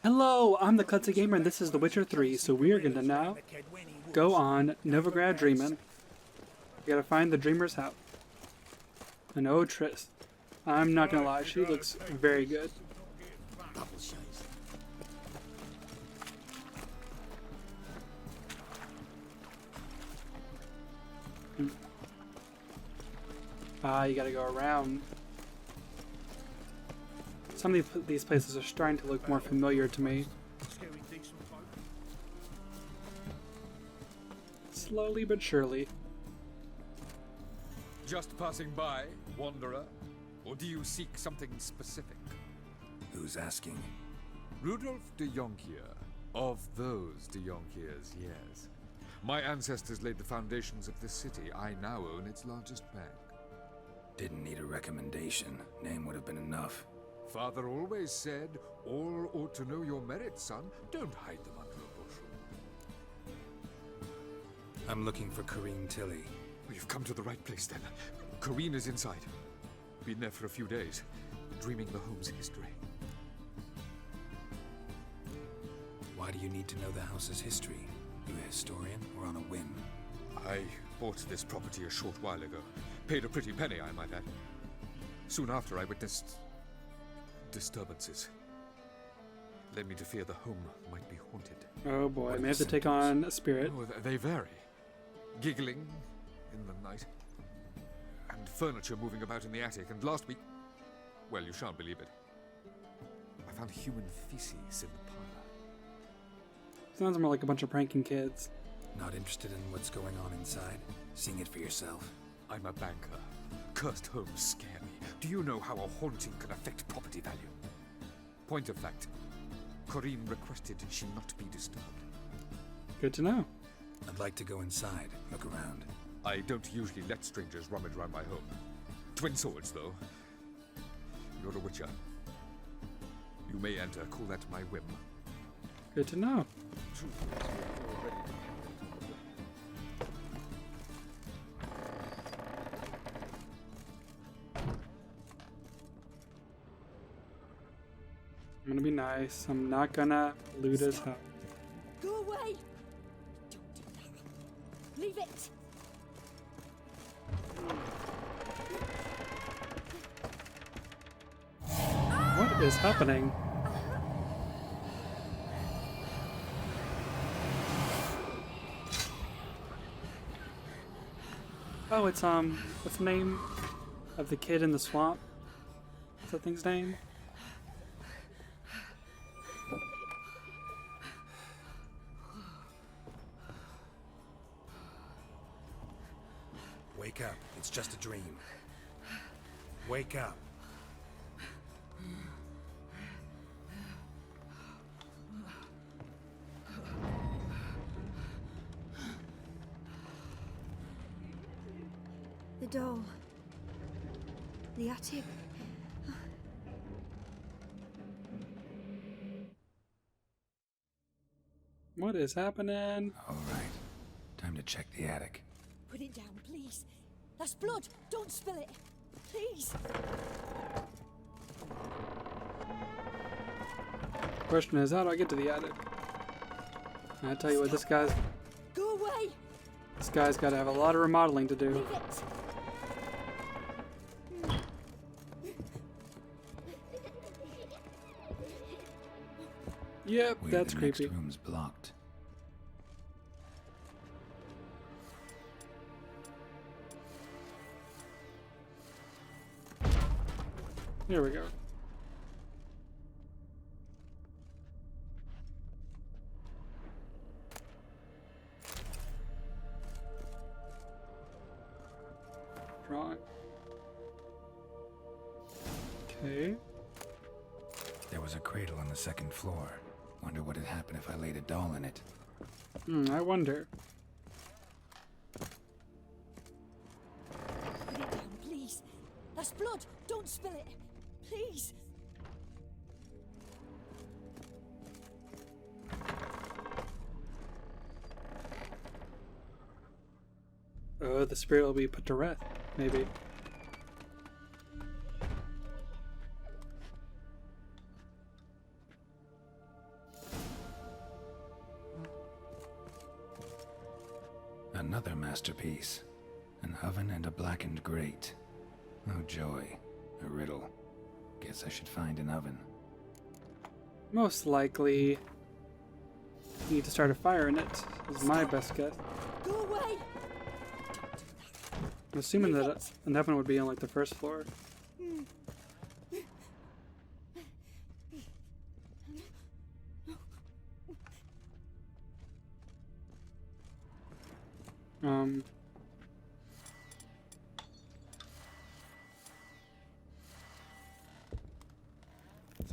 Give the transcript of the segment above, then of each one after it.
Hello, I'm the ClutzyGamer and this is The Witcher 3, so we are going to now go on Novigrad Dreamin'. We gotta find the Dreamer's house. And oh, Triss. I'm not gonna lie, she looks very good. Ah, you gotta go around. Some of these places are starting to look more familiar to me. Slowly but surely. Just passing by, wanderer? Or do you seek something specific? Who's asking? Rudolf de Jonkier. Of those de Jonkiers, yes. My ancestors laid the foundations of this city. I now own its largest bank. Didn't need a recommendation. Name would have been enough. Father always said, all ought to know your merits, son. Don't hide them under a bushel. I'm looking for Kareem Tilly. Well, you've come to the right place, then. Corrine is inside. Been there for a few days, dreaming the home's history. Why do you need to know the house's history? You a historian or on a whim? I bought this property a short while ago. Paid a pretty penny, I might add. Soon after, I witnessed disturbances. Led me to fear the home might be haunted. Oh boy, I may have to take on a spirit. Oh, they vary. Giggling in the night. And furniture moving about in the attic. And last week, well, you shan't believe it, I found human feces in the parlor. Sounds more like a bunch of pranking kids. Not interested in what's going on inside? Seeing it for yourself? I'm a banker. Cursed homes scare me. Do you know how a haunting can affect property value? Point of fact, Corrine requested she not be disturbed. Good to know. I'd like to go inside, look around. I don't usually let strangers rummage around my home. Twin swords, though. You're a witcher. You may enter, call that my whim. Good to know. I'm gonna be nice. I'm not gonna loot his house. Go away! Don't do that. Leave it! What is happening? Oh, it's what's the name of the kid in the swamp? What's that thing's name? Wake up, it's just a dream. Wake up. The doll. The attic. What is happening? All right, time to check the attic. Put it down, please. That's blood. Don't spill it. Please. Question is, how do I get to the attic? I tell you what, this guy's Go away! got to have a lot of remodeling to do. Leave it! Yep, Weird, that's the creepy. next room's blocked. Here we go. Right. Okay. There was a cradle on the second floor. Wonder what had happened if I laid a doll in it. I wonder. Put it down, please. That's blood. Don't spill it. Please. Oh, the spirit will be put to rest, maybe. Another masterpiece. An oven and a blackened grate. Oh joy. A riddle. Guess I should find an oven. Most likely, you need to start a fire in it, is my best guess. Go away! I'm assuming that an oven would be on like the first floor.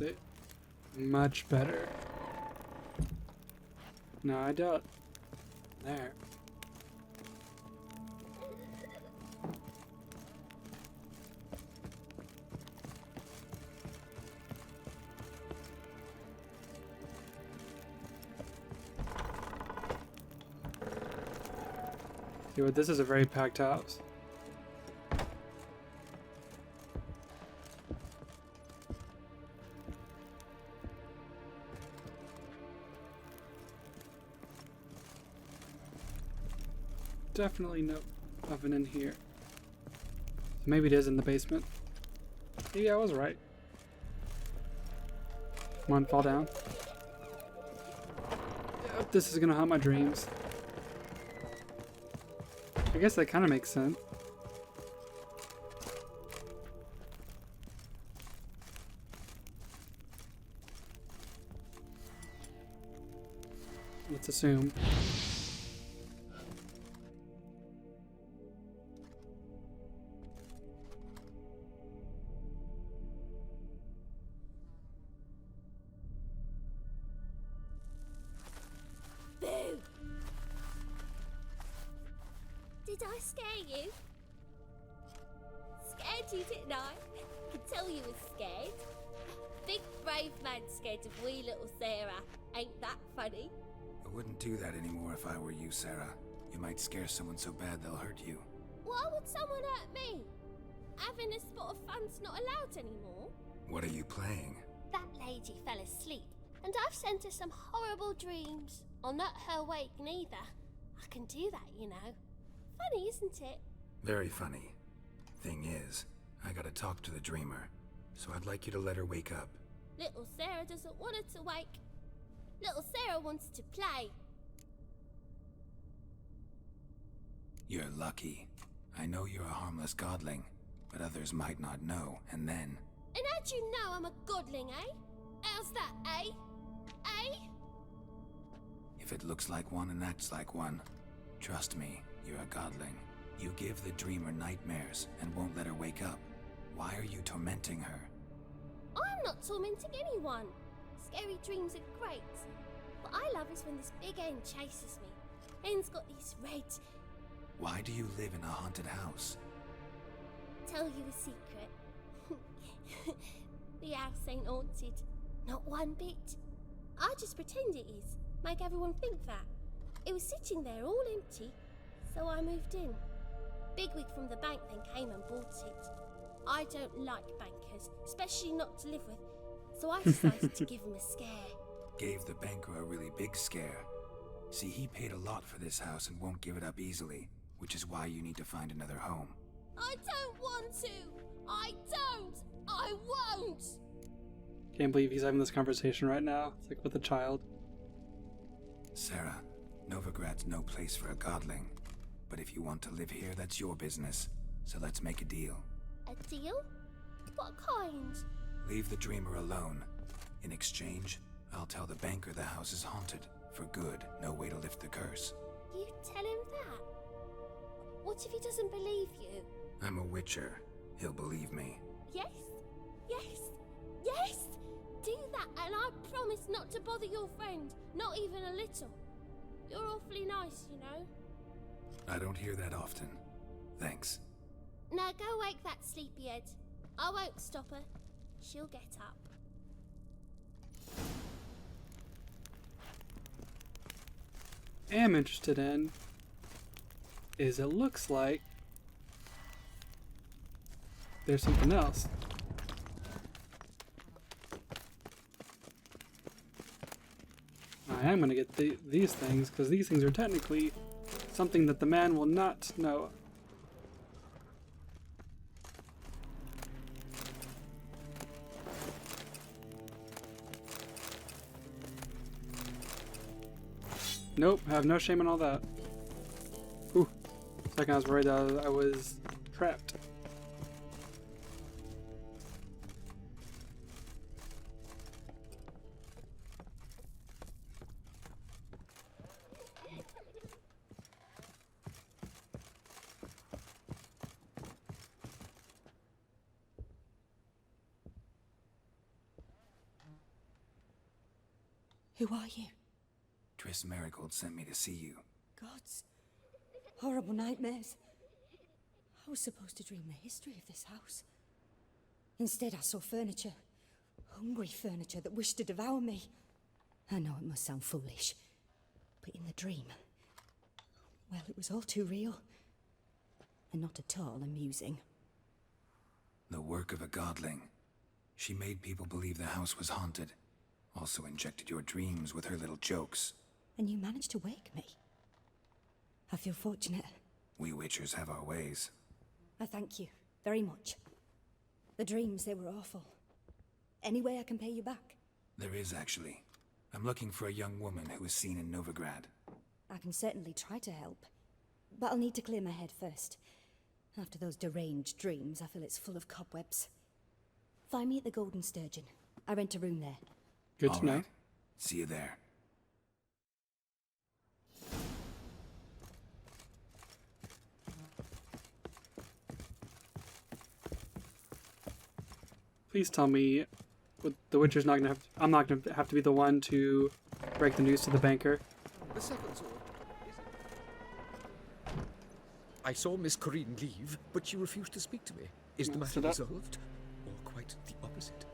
Is it much better? No, I doubt. There. See what this is, a very packed house. Definitely no oven in here. So maybe it is in the basement. Yeah, I was right. Come on, fall down. Yep, this is gonna haunt my dreams. I guess that kind of makes sense. Let's assume. Boo! Did I scare you? Scared you, didn't I? Could tell you was scared. Big brave man scared of wee little Sarah. Ain't that funny? I wouldn't do that anymore if I were you, Sarah. You might scare someone so bad they'll hurt you. Why would someone hurt me? Having a spot of fun's not allowed anymore. What are you playing? That lady fell asleep, and I've sent her some horrible dreams. I'll not her awake neither. I can do that, you know. Funny, isn't it? Very funny. Thing is, I gotta talk to the dreamer, so I'd like you to let her wake up. Little Sarah doesn't want her to wake. Little Sarah wants to play. You're lucky. I know you're a harmless godling, but others might not know, and then... And how'd you know I'm a godling, eh? How's that, eh? Eh? If it looks like one and acts like one, trust me, you're a godling. You give the dreamer nightmares and won't let her wake up. Why are you tormenting her? I'm not tormenting anyone. Scary dreams are great. What I love is when this big hen chases me. Hen's got these red... Why do you live in a haunted house? Tell you a secret. The house ain't haunted. Not one bit. I just pretend it is. Make everyone think that. It was sitting there all empty, so I moved in. Bigwig from the bank then came and bought it. I don't like bankers, especially not to live with, so I decided to give him a scare. Gave the banker a really big scare. See, he paid a lot for this house and won't give it up easily, which is why you need to find another home. I don't want to! I don't! I won't! Can't believe he's having this conversation right now. It's like with a child. Sarah, Novigrad's no place for a godling. But if you want to live here, that's your business. So let's make a deal. A deal? What kind? Leave the dreamer alone. In exchange, I'll tell the banker the house is haunted. For good, no way to lift the curse. You tell him that? What if he doesn't believe you? I'm a witcher. He'll believe me. Yes? Yes? Yes! Do that and I promise not to bother your friend. Not even a little. You're awfully nice, you know. I don't hear that often. Thanks. Now go wake that sleepyhead. I won't stop her. She'll get up. Am interested in is it looks like there's something else. I am going to get these things because these things are technically Something that the man will not know. Nope, have no shame in all that. Ooh, second I was worried that I was trapped. Who are you? Triss Marigold sent me to see you. Gods. Horrible nightmares. I was supposed to dream the history of this house. Instead, I saw furniture. Hungry furniture that wished to devour me. I know it must sound foolish, but in the dream, well, it was all too real. And not at all amusing. The work of a godling. She made people believe the house was haunted. Also injected your dreams with her little jokes. And you managed to wake me. I feel fortunate. We Witchers have our ways. I thank you very much. The dreams, they were awful. Any way I can pay you back? There is, actually. I'm looking for a young woman who was seen in Novigrad. I can certainly try to help. But I'll need to clear my head first. After those deranged dreams, I feel it's full of cobwebs. Find me at the Golden Sturgeon. I rent a room there. Good to know. Right. See you there. Please tell me the Witcher's not gonna have to, I'm not gonna have to be the one to break the news to the banker. The second sword, is it? I saw Miss Corinne leave, but she refused to speak to me. Is the Messed matter it up. resolved? Or quite the opposite?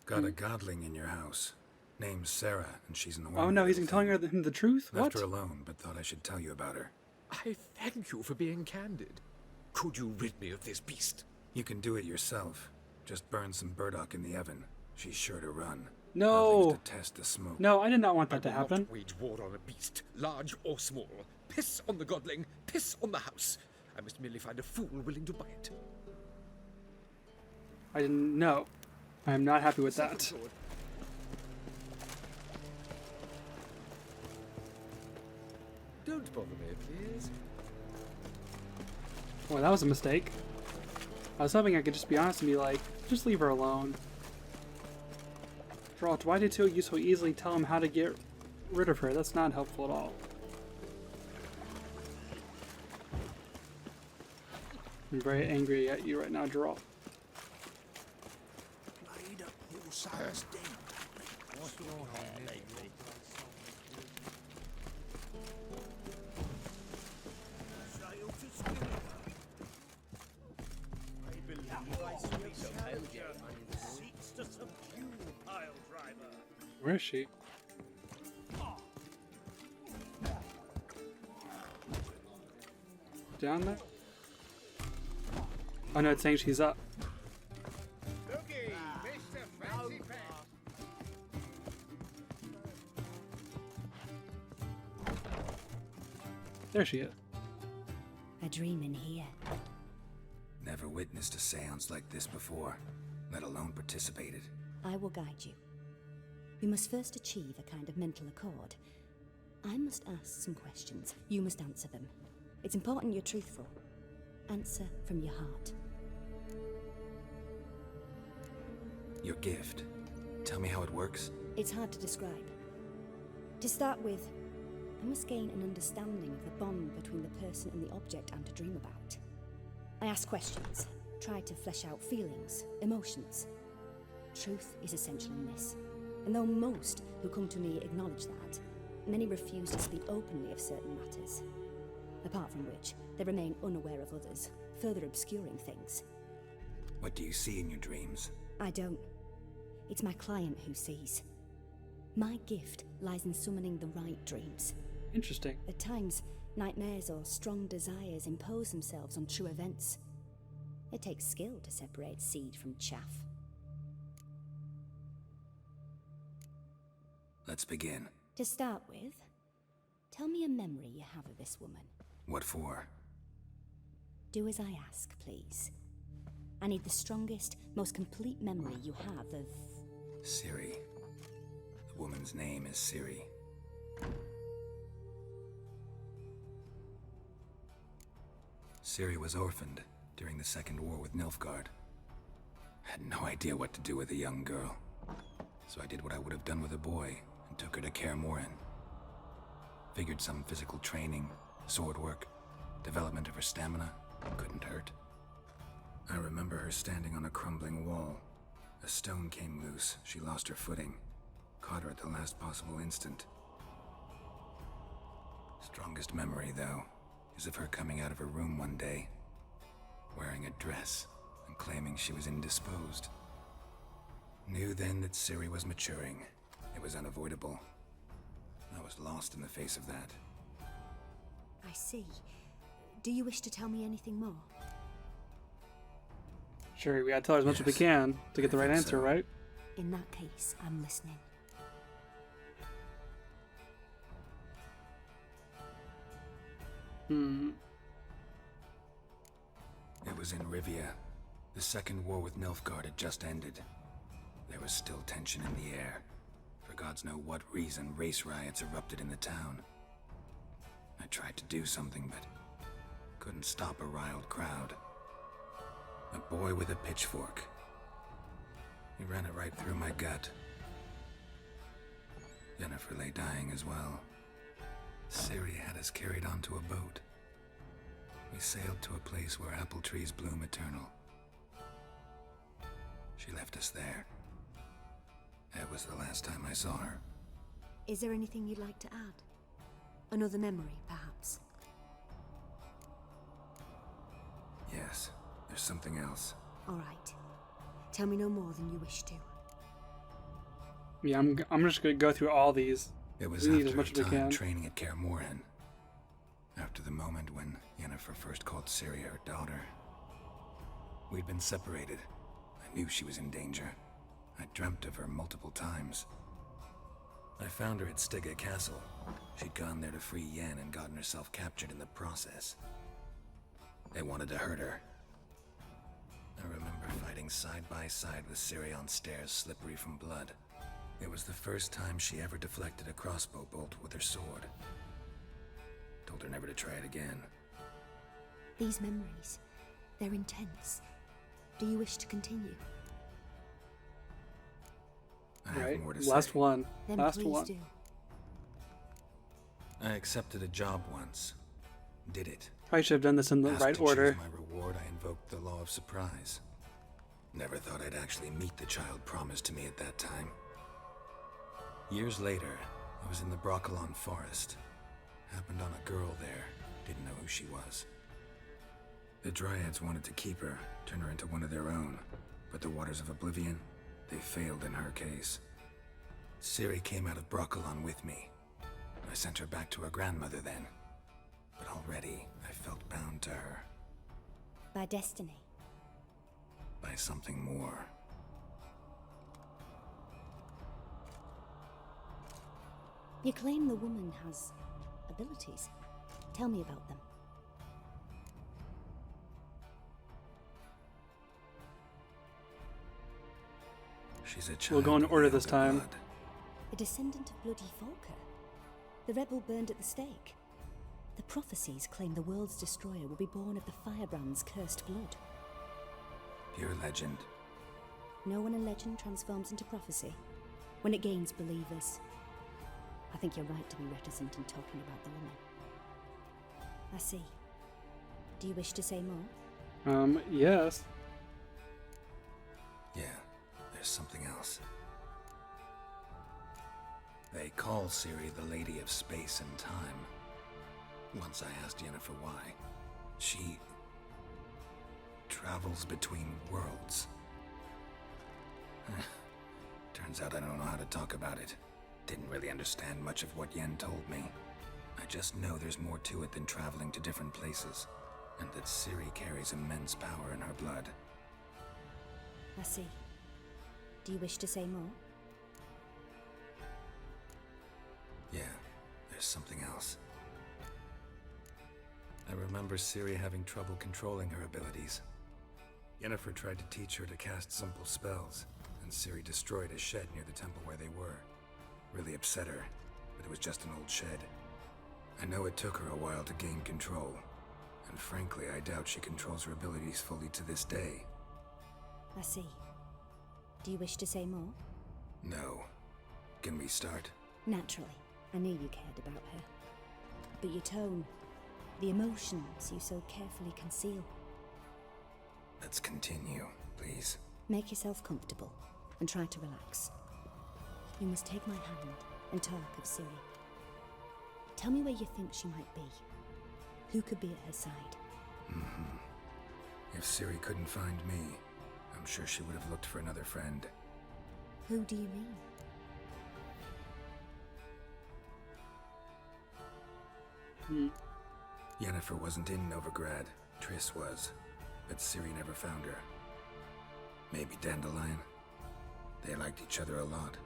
Got a godling in your house. Name's Sarah, and she's an Oh no, he's telling him the truth? Left What? her alone, but thought I should tell you about her. I thank you for being candid. Could you rid me of this beast? You can do it yourself. Just burn some burdock in the oven. She's sure to run. No. Godlings detest the smoke. No, I did not want that to I will happen. not wage war on a beast, large or small. Piss on the godling, piss on the house. I must merely find a fool willing to buy it. I didn't know. I am not happy with Second that. sword. Don't bother me, please. Well, that was a mistake. I was hoping I could just be honest and be like, just leave her alone. Geralt, why did you so easily tell him how to get rid of her? That's not helpful at all. I'm very angry at you right now, Geralt. Where is she? Down there? Oh no, it's saying she's up. There she is. A dream in here. Never witnessed a seance like this before, let alone participated. I will guide you. We must first achieve a kind of mental accord. I must ask some questions. You must answer them. It's important you're truthful. Answer from your heart. Your gift. Tell me how it works. It's hard to describe. To start with, I must gain an understanding of the bond between the person and the object I'm to dream about. I ask questions, try to flesh out feelings, emotions. Truth is essential in this. And though most who come to me acknowledge that, many refuse to speak openly of certain matters. Apart from which, they remain unaware of others, further obscuring things. What do you see in your dreams? I don't. It's my client who sees. My gift lies in summoning the right dreams. Interesting. At times, nightmares or strong desires impose themselves on true events. It takes skill to separate seed from chaff. Let's begin. To start with, tell me a memory you have of this woman. What for? Do as I ask, please. I need the strongest, most complete memory you have of... Ciri. The woman's name is Ciri. Ciri was orphaned during the Second War with Nilfgaard. Had no idea what to do with a young girl, so I did what I would have done with a boy and took her to Kaer Morhen. Figured some physical training, sword work, development of her stamina couldn't hurt. I remember her standing on a crumbling wall. A stone came loose, she lost her footing, caught her at the last possible instant. Strongest memory, though, is of her coming out of her room one day, wearing a dress and claiming she was indisposed. Knew then that Ciri was maturing. It was unavoidable. I was lost in the face of that. I see. Do you wish to tell me anything more? Sure, we gotta tell her as much as we Yes, can to get the I right think answer, so. right? In that case, I'm listening. It was in Rivia. The Second War with Nilfgaard had just ended. There was still tension in the air. For gods know what reason, race riots erupted in the town. I tried to do something, but couldn't stop a riled crowd. A boy with a pitchfork. He ran it right through my gut. Yennefer lay dying as well. Ciri had us carried onto a boat. We sailed to a place where apple trees bloom eternal. She left us there. That was the last time I saw her. Is there anything you'd like to add? Another memory, perhaps? Yes, there's something else. All right. Tell me no more than you wish to. Yeah, I'm just gonna go through all these. It was We need after as much her as we time can. training at Kaer Morhen. After the moment when Yennefer first called Ciri her daughter. We'd been separated. I knew she was in danger. I dreamt of her multiple times. I found her at Stygga Castle. She'd gone there to free Yen and gotten herself captured in the process. They wanted to hurt her. I remember fighting side by side with Ciri on stairs slippery from blood. It was the first time she ever deflected a crossbow bolt with her sword. Told her never to try it again. These memories, they're intense. Do you wish to continue? I have Right? more to Last say. one. Then Last please one. do. I accepted a job once. Did it. Probably should have done this in the Asked right to order. choose my reward, I invoked the law of surprise. Never thought I'd actually meet the child promised to me at that time. Years later, I was in the Broccolon forest. Happened on a girl there. Didn't know who she was. The Dryads wanted to keep her, turn her into one of their own. But the Waters of Oblivion, they failed in her case. Ciri came out of Broccolon with me. I sent her back to her grandmother then. But already, I felt bound to her. By destiny. By something more. You claim the woman has abilities. Tell me about them. She's a child. We'll go in of order the this Elder time. Blood. A descendant of bloody Volker. The rebel burned at the stake. The prophecies claim the world's destroyer will be born of the firebrand's cursed blood. Pure legend. Know when a legend transforms into prophecy? When it gains believers. I think you're right to be reticent in talking about the woman. I see. Do you wish to say more? Yes. Yeah, there's something else. They call Ciri the Lady of Space and Time. Once I asked Yennefer why. She travels between worlds. Turns out I don't know how to talk about it. Didn't really understand much of what Yen told me. I just know there's more to it than traveling to different places, and that Ciri carries immense power in her blood. I see. Do you wish to say more? Yeah, there's something else. I remember Ciri having trouble controlling her abilities. Yennefer tried to teach her to cast simple spells, and Ciri destroyed a shed near the temple where they were. Really upset her, but it was just an old shed. I know it took her a while to gain control, and frankly, I doubt she controls her abilities fully to this day. I see. Do you wish to say more? No. Can we start? Naturally. I knew you cared about her. But your tone, the emotions you so carefully conceal. Let's continue, please. Make yourself comfortable and try to relax. You must take my hand and talk of Ciri. Tell me where you think she might be. Who could be at her side? If Ciri couldn't find me, I'm sure she would have looked for another friend. Who do you mean? Yennefer wasn't in Novigrad. Triss was. But Ciri never found her. Maybe Dandelion? They liked each other a lot.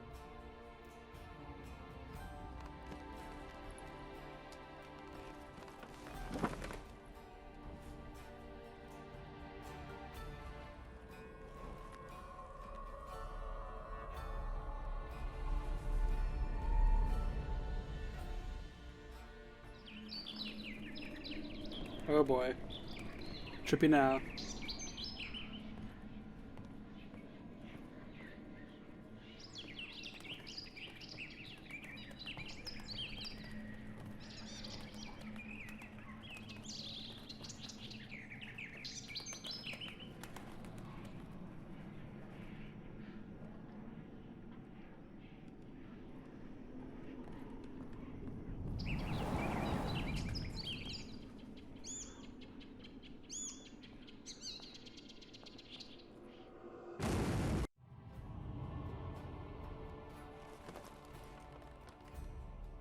Oh boy. Trippy now.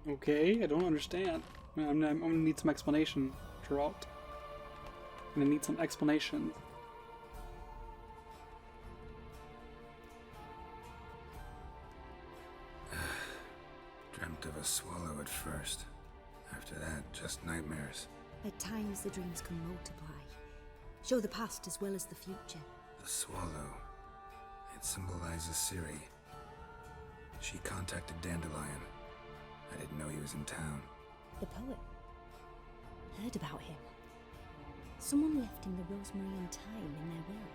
Okay, I don't understand. I'm gonna need some explanation, Geralt. I'm gonna need some explanation. Dreamt of a swallow at first. After that, just nightmares. At times the dreams can multiply. Show the past as well as the future. The swallow. It symbolizes Ciri. She contacted Dandelion. I didn't know he was in town. The poet. Heard about him. Someone left him the rosemary and thyme in their will.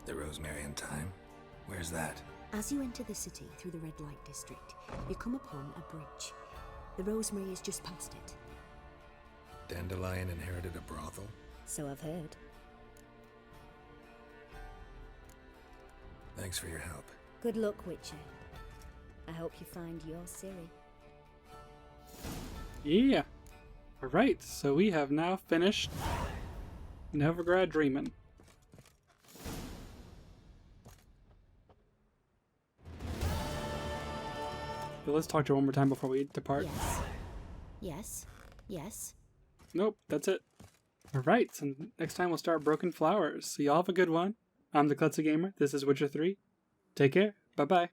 The Rosemary and Thyme? Where's that? As you enter the city through the red light district, you come upon a bridge. The rosemary is just past it. Dandelion inherited a brothel? So I've heard. Thanks for your help. Good luck, Witcher. I hope you find your Ciri. Yeah. Alright, so we have now finished Novigrad Dreamin'. So let's talk to her one more time before we depart. Yes. Yes. Yes. Nope, that's it. Alright, so next time we'll start Broken Flowers. So y'all have a good one. I'm the ClutzyGamer. This is Witcher 3. Take care. Bye-bye.